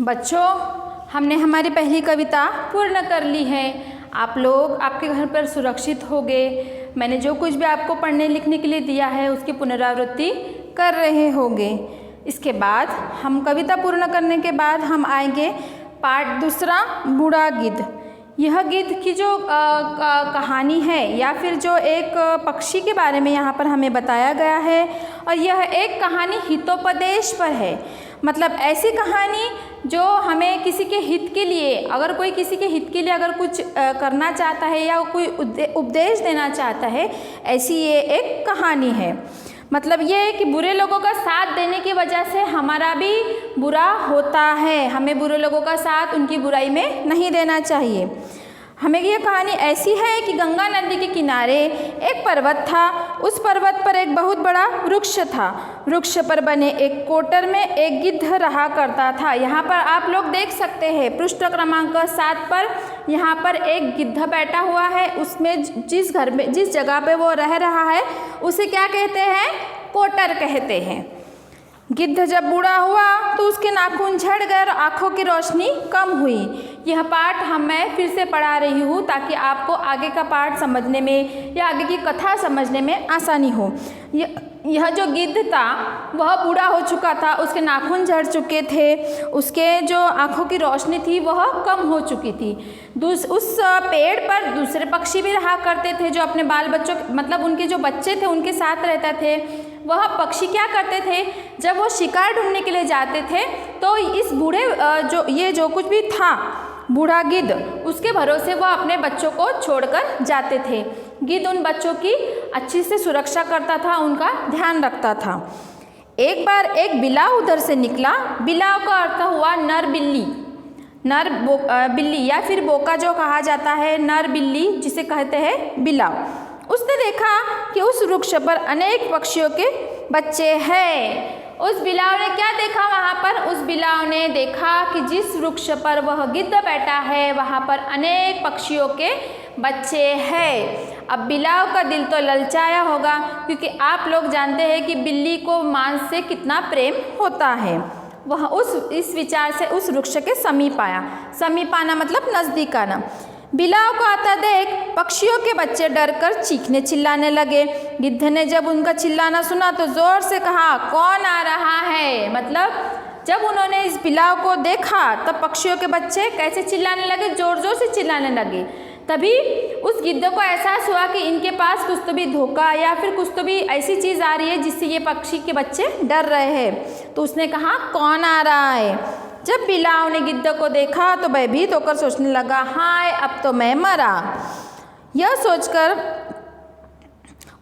बच्चों, हमने हमारी पहली कविता पूर्ण कर ली है। आप लोग आपके घर पर सुरक्षित होंगे। मैंने जो कुछ भी आपको पढ़ने लिखने के लिए दिया है उसकी पुनरावृत्ति कर रहे होंगे। इसके बाद हम कविता पूर्ण करने के बाद हम आएंगे पाठ दूसरा, बूढ़ा गिद्ध। यह गिद्ध की जो कहानी है या फिर जो एक पक्षी के बारे में यहाँ पर हमें बताया गया है, और यह एक कहानी हितोपदेश पर है। मतलब ऐसी कहानी जो हमें किसी के हित के लिए, अगर कोई किसी के हित के लिए अगर कुछ करना चाहता है या कोई उपदेश देना चाहता है, ऐसी ये एक कहानी है। मतलब ये है कि बुरे लोगों का साथ देने की वजह से हमारा भी बुरा होता है। हमें बुरे लोगों का साथ उनकी बुराई में नहीं देना चाहिए। हमें ये कहानी ऐसी है कि गंगा नदी के किनारे एक पर्वत था। उस पर्वत पर एक बहुत बड़ा वृक्ष था। वृक्ष पर बने एक कोटर में एक गिद्ध रहा करता था। यहाँ पर आप लोग देख सकते हैं पृष्ठ क्रमांक 7 पर यहाँ पर एक गिद्ध बैठा हुआ है। उसमें जिस घर में जिस जगह पे वो रह रहा है उसे क्या कहते हैं? कोटर कहते हैं। गिद्ध जब बूढ़ा हुआ तो उसके नाखून झड़ गए और आँखों की रोशनी कम हुई। यह पाठ मैं फिर से पढ़ा रही हूँ ताकि आपको आगे का पाठ समझने में या आगे की कथा समझने में आसानी हो। यह जो गिद्ध था वह बूढ़ा हो चुका था, उसके नाखून झड़ चुके थे, उसके जो आँखों की रोशनी थी वह कम हो चुकी थी। उस पेड़ पर दूसरे पक्षी भी रहा करते थे जो अपने बाल बच्चों मतलब उनके जो बच्चे थे उनके साथ रहते थे। वह पक्षी क्या करते थे, जब वो शिकार ढूंढने के लिए जाते थे तो इस बूढ़े जो कुछ भी था बूढ़ा गिद्ध, उसके भरोसे वह अपने बच्चों को छोड़कर जाते थे। गिद्ध उन बच्चों की अच्छी से सुरक्षा करता था, उनका ध्यान रखता था। एक बार एक बिलाव उधर से निकला। बिलाव का अर्थ हुआ नर बिल्ली, बिल्ली या फिर बोका जो कहा जाता है, नर बिल्ली जिसे कहते हैं बिलाव। उसने देखा कि उस वृक्ष पर अनेक पक्षियों के बच्चे हैं। उस बिलाव ने क्या देखा वहाँ पर? उस बिलाव ने देखा कि जिस वृक्ष पर वह गिद्ध बैठा है वहाँ पर अनेक पक्षियों के बच्चे हैं। अब बिलाव का दिल तो ललचाया होगा, क्योंकि आप लोग जानते हैं कि बिल्ली को मांस से कितना प्रेम होता है। वह इस विचार से उस वृक्ष के समीप आया। समीप आना मतलब नज़दीक आना। बिलाव को आता देख पक्षियों के बच्चे डरकर चीखने चिल्लाने लगे। गिद्ध ने जब उनका चिल्लाना सुना तो जोर से कहा, कौन आ रहा है? मतलब जब उन्होंने इस बिलाव को देखा तब पक्षियों के बच्चे कैसे चिल्लाने लगे? जोर जोर से चिल्लाने लगे। तभी उस गिद्ध को एहसास हुआ कि इनके पास कुछ तो भी धोखा या फिर कुछ तो भी ऐसी चीज़ आ रही है जिससे ये पक्षी के बच्चे डर रहे हैं। तो उसने कहा, कौन आ रहा है? जब बिलाव ने गिद्ध को देखा तो भयभीत होकर सोचने लगा, हाय अब तो मैं मरा। यह सोचकर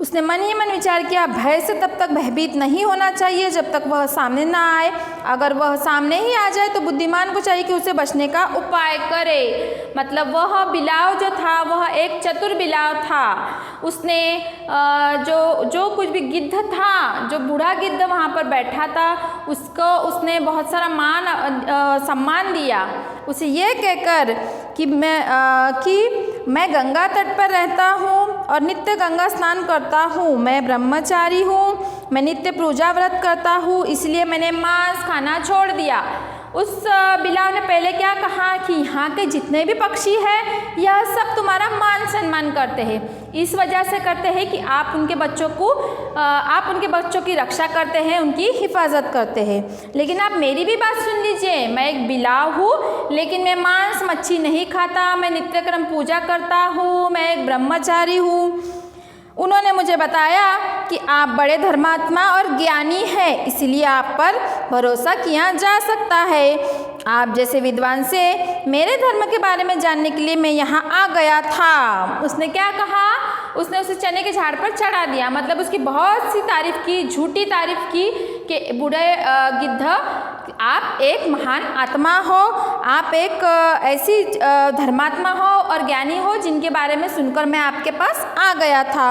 उसने मन ही मन विचार किया, भय से तब तक भयभीत नहीं होना चाहिए जब तक वह सामने ना आए। अगर वह सामने ही आ जाए तो बुद्धिमान को चाहिए कि उसे बचने का उपाय करे। मतलब वह बिलाव जो था वह एक चतुर बिलाव था। उसने जो कुछ भी गिद्ध था, जो बूढ़ा गिद्ध वहाँ पर बैठा था, उसने बहुत सारा सम्मान दिया। उसे ये कहकर कि मैं गंगा तट पर रहता हूँ और नित्य गंगा स्नान करता हूँ, मैं ब्रह्मचारी हूँ, मैं नित्य पूजा व्रत करता हूँ, इसलिए मैंने मांस खाना छोड़ दिया। उस बिलाव ने पहले क्या कहा कि यहाँ के जितने भी पक्षी हैं यह सब तुम्हारा मान सम्मान करते हैं, इस वजह से करते हैं कि आप उनके बच्चों की रक्षा करते हैं, उनकी हिफाजत करते हैं। लेकिन आप मेरी भी बात सुन लीजिए, मैं एक बिलाव हूँ लेकिन मैं मांस मच्छी नहीं खाता, मैं नित्यक्रम पूजा करता हूँ, मैं एक ब्रह्मचारी हूँ। उन्होंने मुझे बताया कि आप बड़े धर्मात्मा और ज्ञानी हैं, इसलिए आप पर भरोसा किया जा सकता है। आप जैसे विद्वान से मेरे धर्म के बारे में जानने के लिए मैं यहाँ आ गया था। उसने क्या कहा? उसने उसे चने के झाड़ पर चढ़ा दिया। मतलब उसकी बहुत सी तारीफ की, झूठी तारीफ की कि बूढ़े गिद्ध, आप एक महान आत्मा हो, आप एक ऐसी धर्मात्मा हो और ज्ञानी हो जिनके बारे में सुनकर मैं आपके पास आ गया था।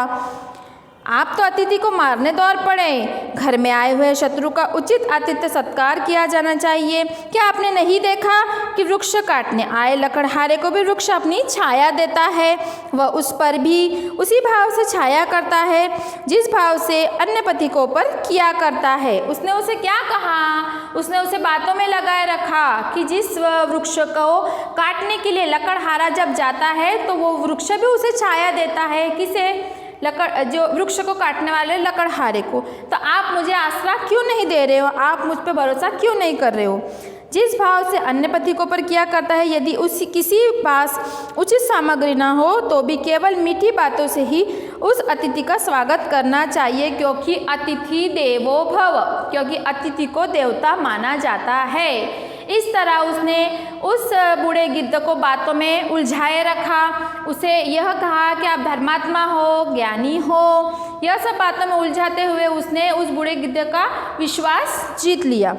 आप तो अतिथि को मारने दौड़ पड़े। घर में आए हुए शत्रु का उचित आतिथ्य सत्कार किया जाना चाहिए। क्या आपने नहीं देखा कि वृक्ष काटने आए लकड़हारे को भी वृक्ष अपनी छाया देता है? वह उस पर भी उसी भाव से छाया करता है जिस भाव से अन्य पथिकों पर किया करता है। उसने उसे क्या कहा? उसने उसे बातों में लगाए रखा कि जिस वृक्ष को काटने के लिए लकड़हारा जब जाता है तो वो वृक्ष भी उसे छाया देता है। किसे? जो वृक्ष को काटने वाले लकड़हारे को। तो आप मुझे आसरा क्यों नहीं दे रहे हो? आप मुझ पर भरोसा क्यों नहीं कर रहे हो? जिस भाव से अन्य पथिकों पर किया करता है, यदि किसी पास उचित सामग्री न हो तो भी केवल मीठी बातों से ही उस अतिथि का स्वागत करना चाहिए, क्योंकि अतिथि देवो भव, क्योंकि अतिथि को देवता माना जाता है। इस तरह उसने उस बूढ़े गिद्ध को बातों में उलझाए रखा। उसे यह कहा कि आप धर्मात्मा हो, ज्ञानी हो। यह सब बातों में उलझाते हुए उसने उस बूढ़े गिद्ध का विश्वास जीत लिया।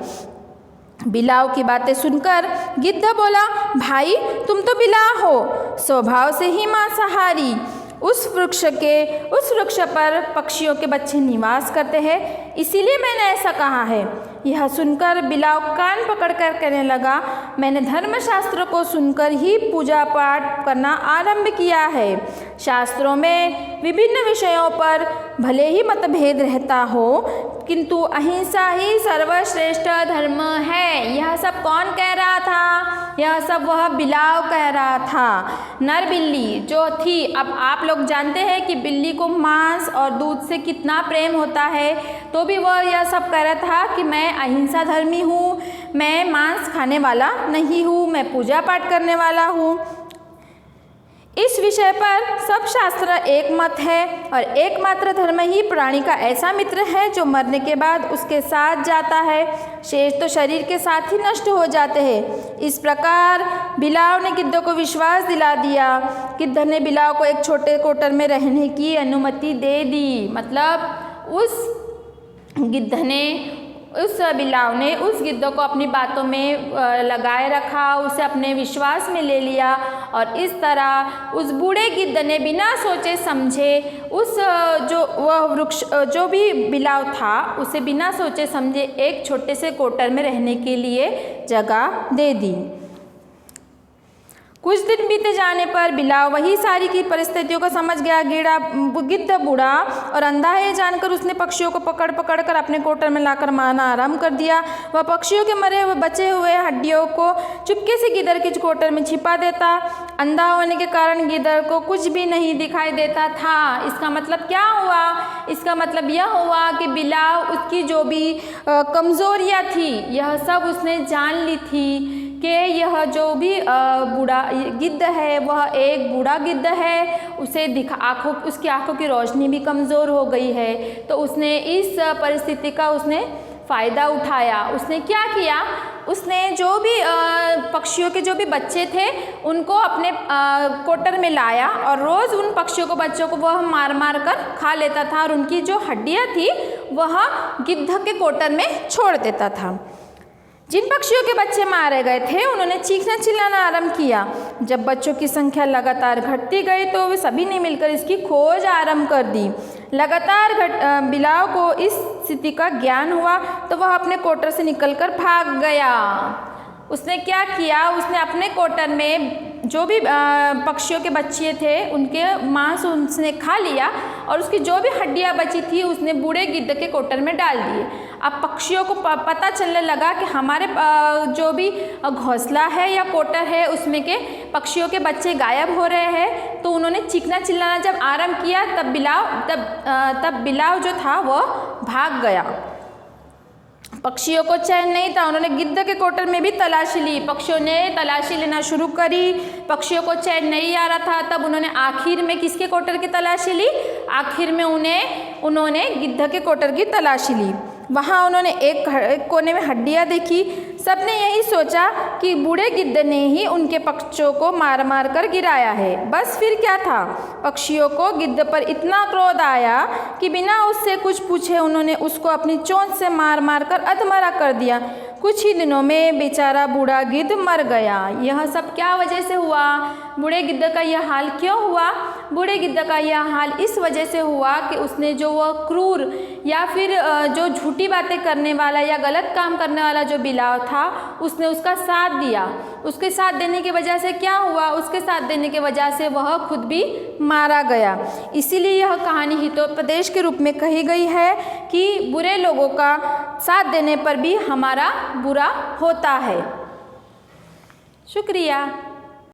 बिलाव की बातें सुनकर गिद्ध बोला, भाई तुम तो बिलाव हो, स्वभाव से ही मांसाहारी। उस वृक्ष पर पक्षियों के बच्चे निवास करते हैं, इसीलिए मैंने ऐसा कहा है। यह सुनकर बिलाव कान पकड़कर कहने लगा, मैंने धर्मशास्त्र को सुनकर ही पूजा पाठ करना आरंभ किया है। शास्त्रों में विभिन्न विषयों पर भले ही मतभेद रहता हो, किंतु अहिंसा ही सर्वश्रेष्ठ धर्म है। यह सब कौन कह रहा था? यह सब वह बिलाव कह रहा था। नर बिल्ली जो थी, अब आप लोग जानते हैं कि बिल्ली को मांस और दूध से कितना प्रेम होता है, तो भी वह यह सब कह रहा था कि मैं अहिंसा धर्मी हूँ, मैं मांस खाने वाला नहीं हूँ, मैं पूजा पाठ करने वाला हूँ। इस विषय पर सब शास्त्र एक मत है और एकमात्र धर्म ही प्राणी का ऐसा मित्र है जो मरने के बाद उसके साथ जाता है, शेष तो शरीर के साथ ही नष्ट हो जाते हैं। इस प्रकार बिलाव ने गिद्ध को विश्वास दिला दिया। गिद्ध ने बिलाव को एक छोटे कोटर में रहने की अनुमति दे दी। मतलब उस बिलाव ने उस गिद्ध को अपनी बातों में लगाए रखा, उसे अपने विश्वास में ले लिया और इस तरह उस बूढ़े गिद्ध ने बिना सोचे समझे जो भी बिलाव था उसे बिना सोचे समझे एक छोटे से कोटर में रहने के लिए जगह दे दी। कुछ दिन बीते जाने पर बिलाव वही सारी की परिस्थितियों को समझ गया। गिद्ध बूढ़ा और अंधा है जानकर उसने पक्षियों को पकड़ कर अपने कोटर में लाकर मारना आरंभ कर दिया। वह पक्षियों के मरे हुए बचे हुए हड्डियों को चुपके से गिद्ध के कोटर में छिपा देता। अंधा होने के कारण गिद्ध को कुछ भी नहीं दिखाई देता था। इसका मतलब क्या हुआ? इसका मतलब यह हुआ कि बिलाव उसकी जो भी कमज़ोरियाँ थी यह सब उसने जान ली थी कि यह जो भी बूढ़ा गिद्ध है वह एक बूढ़ा गिद्ध है, उसकी आँखों की रोशनी भी कमज़ोर हो गई है। तो उसने इस परिस्थिति का फ़ायदा उठाया। उसने क्या किया? उसने जो भी पक्षियों के जो भी बच्चे थे उनको अपने कोटर में लाया और रोज़ उन पक्षियों को बच्चों को वह मार कर खा लेता था और उनकी जो हड्डियाँ थी वह गिद्ध के कोटर में छोड़ देता था। जिन पक्षियों के बच्चे मारे गए थे उन्होंने चीखना चिल्लाना आरंभ किया। जब बच्चों की संख्या लगातार घटती गई तो वे सभी ने मिलकर इसकी खोज आरंभ कर दी। लगातार बिलाव को इस स्थिति का ज्ञान हुआ तो वह अपने कोटर से निकलकर भाग गया। उसने क्या किया? उसने अपने कोटर में जो भी पक्षियों के बच्चे थे उनके मांस उसने खा लिया और उसकी जो भी हड्डियाँ बची थी उसने बूढ़े गिद्ध के कोटर में डाल दिए। अब पक्षियों को पता चलने लगा कि हमारे जो भी घोंसला है या कोटर है उसमें के पक्षियों के बच्चे गायब हो रहे हैं। तो उन्होंने चीखना चिल्लाना जब आरंभ किया तब बिलाव जो था वह भाग गया। पक्षियों को चैन नहीं था, उन्होंने गिद्ध के कोटर में भी तलाशी ली। पक्षियों ने तलाशी लेना शुरू करी, पक्षियों को चैन नहीं आ रहा था। तब उन्होंने आखिर में किसके कोटर की तलाशी ली? आखिर में उन्होंने गिद्ध के कोटर की तलाशी ली। वहाँ उन्होंने एक कोने में हड्डियाँ देखी। सबने यही सोचा कि बूढ़े गिद्ध ने ही उनके पक्षियों को मार कर गिराया है। बस फिर क्या था? पक्षियों को गिद्ध पर इतना क्रोध आया कि बिना उससे कुछ पूछे उन्होंने उसको अपनी चोंच से मार कर अधमरा कर दिया। कुछ ही दिनों में बेचारा बूढ़ा गिद्ध मर गया। यह सब क्या वजह से हुआ? बूढ़े गिद्ध का यह हाल क्यों हुआ? बूढ़े गिद्ध का यह हाल इस वजह से हुआ कि उसने जो वह क्रूर या फिर जो झूठी बातें करने वाला या गलत काम करने वाला जो बिलाव था, उसने उसका साथ दिया। उसके साथ देने की वजह से क्या हुआ? उसके साथ देने की वजह से वह खुद भी मारा गया। इसीलिए यह कहानी हितोपदेश के रूप में कही गई है कि बुरे लोगों का साथ देने पर भी हमारा बुरा होता है। शुक्रिया।